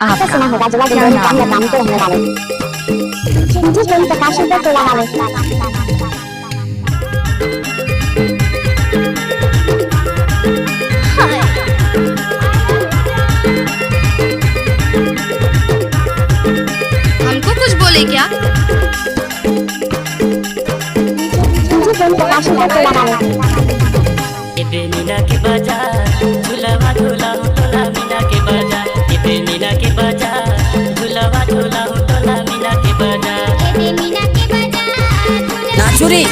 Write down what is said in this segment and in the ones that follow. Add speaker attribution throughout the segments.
Speaker 1: आपका सुना होगा जवाब क्या नाम नाम तो रहने वाले मुझे प्रेम प्रकाशन पर तोला वाले
Speaker 2: हमको कुछ बोले क्या?
Speaker 1: मुझे प्रेम प्रकाशन पर तोला वाले
Speaker 3: मीना के बाजार झूलावा झूला तोला मीना के बाजार मीना के बाजार झूलावा झूला तोला मीना के बाजार
Speaker 4: नाचुरी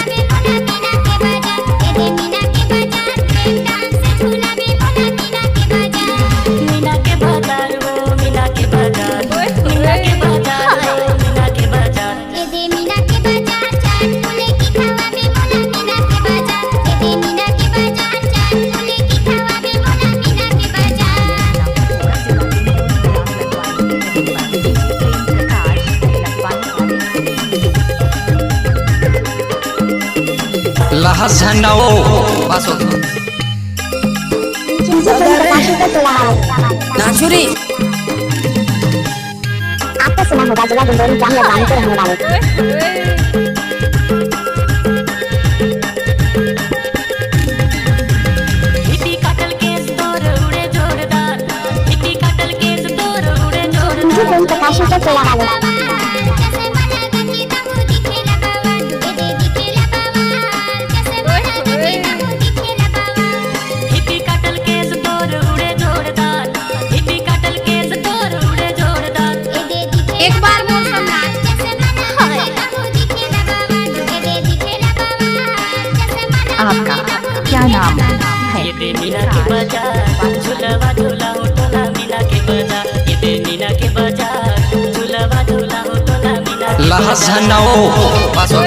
Speaker 3: मीना के बाजार वो मीना के बाजार मीना के बाजार मीना के बाजार
Speaker 4: लहस झंडा ओ पास हो
Speaker 1: मुझे प्रेम प्रकाशन पर तोला वाले
Speaker 4: नाचुरी
Speaker 1: आपका सुना होगा जवाब इंदौरी जाम या गांव तो रहने वाले
Speaker 3: हिप्पी काटल केस तोर उड़े जोरदार हिप्पी काटल केस तोर उड़े जोरदार
Speaker 1: मुझे प्रेम प्रकाशन पर तोला वाले
Speaker 3: हिप्पी काटल केस तोर उड़े जोरदार हिप्पी काटल केस तोर उड़े जोरदार
Speaker 2: एक बार बोल सम्राट।
Speaker 5: आपका क्या नाम है?
Speaker 3: ये मीना के बाजार झूलावा झूला तोला मीना के बाजार ये मीना के बाजार झूलावा झूला तोला मीना के
Speaker 4: लहस झंडा ओ पास हो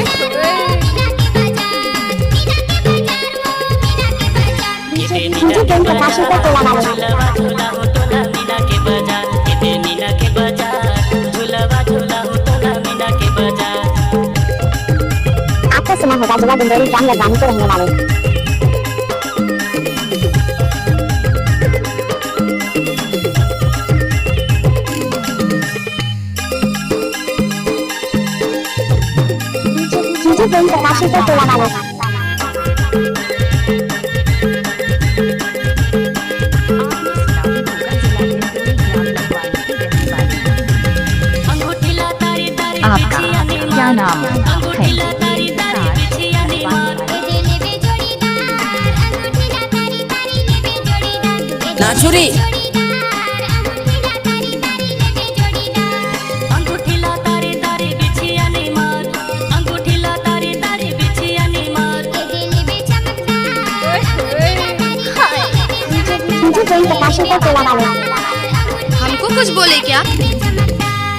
Speaker 1: मुझे प्रेम प्रकाशन पर तोला वाले
Speaker 3: झूलावा झूला तोला मीना के बाजार ये मीना के बाजार झूलावा झूला तोला मीना के बाजार
Speaker 1: आपका सुना होगा जवाब इंदौरी जाम या गांव तो रहने वाले मुझे प्रेम प्रकाशन पर तोला वाले
Speaker 3: अंगूठीला तारी तारी
Speaker 5: आपका
Speaker 3: बिछिया ने
Speaker 5: क्या
Speaker 3: मार
Speaker 5: नाम है?
Speaker 3: अंगूठीला तारी तारी बिछिया ने मार
Speaker 4: नाचुरी
Speaker 3: अंगूठीला तारी तारी बिछिया ने मार अंगूठीला तारी तारी बिछिया ने मार
Speaker 1: मुझे प्रेम प्रकाशन पर तोला वाले
Speaker 2: हमको कुछ बोले क्या?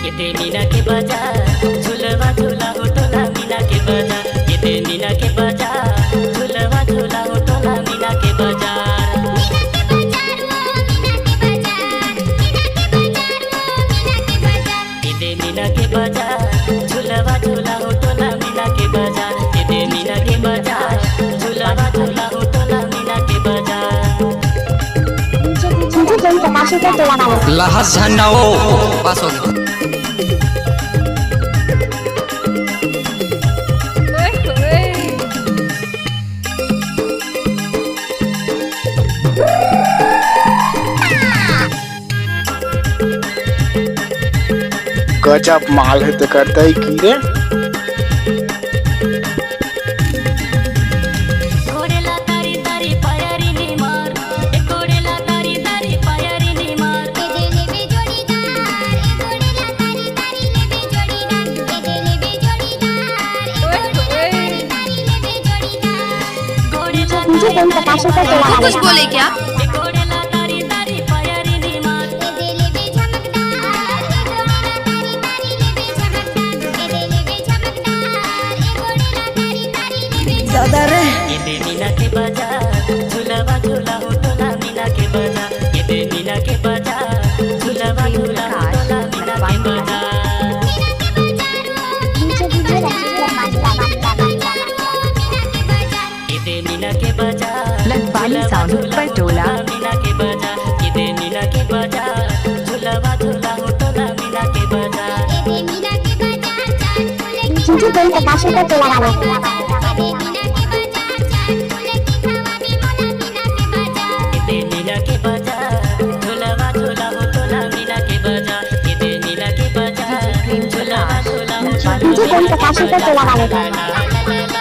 Speaker 3: ये मीना के बाजार झूलवा झूला तोला मीना के बाजार ये मीना के बाजार झूलवा झूला तोला मीना के बाजार ये मीना के बाजार झूलवा झूला तोला मीना के बाजार ये मीना के बाजार झूलवा झूला तोला मीना के बाजार
Speaker 1: मुझे प्रेम प्रकाशन पर तोला वाले
Speaker 4: लहस झंडा ओ पास हो
Speaker 6: गजब माल है तो करता ही की रे
Speaker 3: घोडेला तारी तारी पायारी ने मार एक घोडेला तारी तारी पायारी ने मार घोडेला
Speaker 1: मुझे प्रेम प्रकाशन पर तोला
Speaker 2: हमको
Speaker 1: वाले
Speaker 2: कुछ बोले क्या?
Speaker 3: एक घोडेला तारी तारी पायारी ने मार
Speaker 4: दादा रे
Speaker 3: ये मीना के बाजार झूलावा झूला तोला मीना के बाजार ये मीना के बाजार झूलावा झूला तोला मीना के बाजार ये मीना के बाजार
Speaker 5: लखवाली साउंड पर टोला
Speaker 3: मीना के बाजार ये मीना के बाजार झूलावा झूला
Speaker 1: কোন প্রকাশিত তোলা গেল
Speaker 3: इधर मीना के बाजार झुलावा झूला हो तोला मीना के बाजार इधर मीना के बाजार झुलावा झूला हो तोला
Speaker 1: নিজে কোন প্রকাশিত তোলা গেল
Speaker 3: ला ला ला ला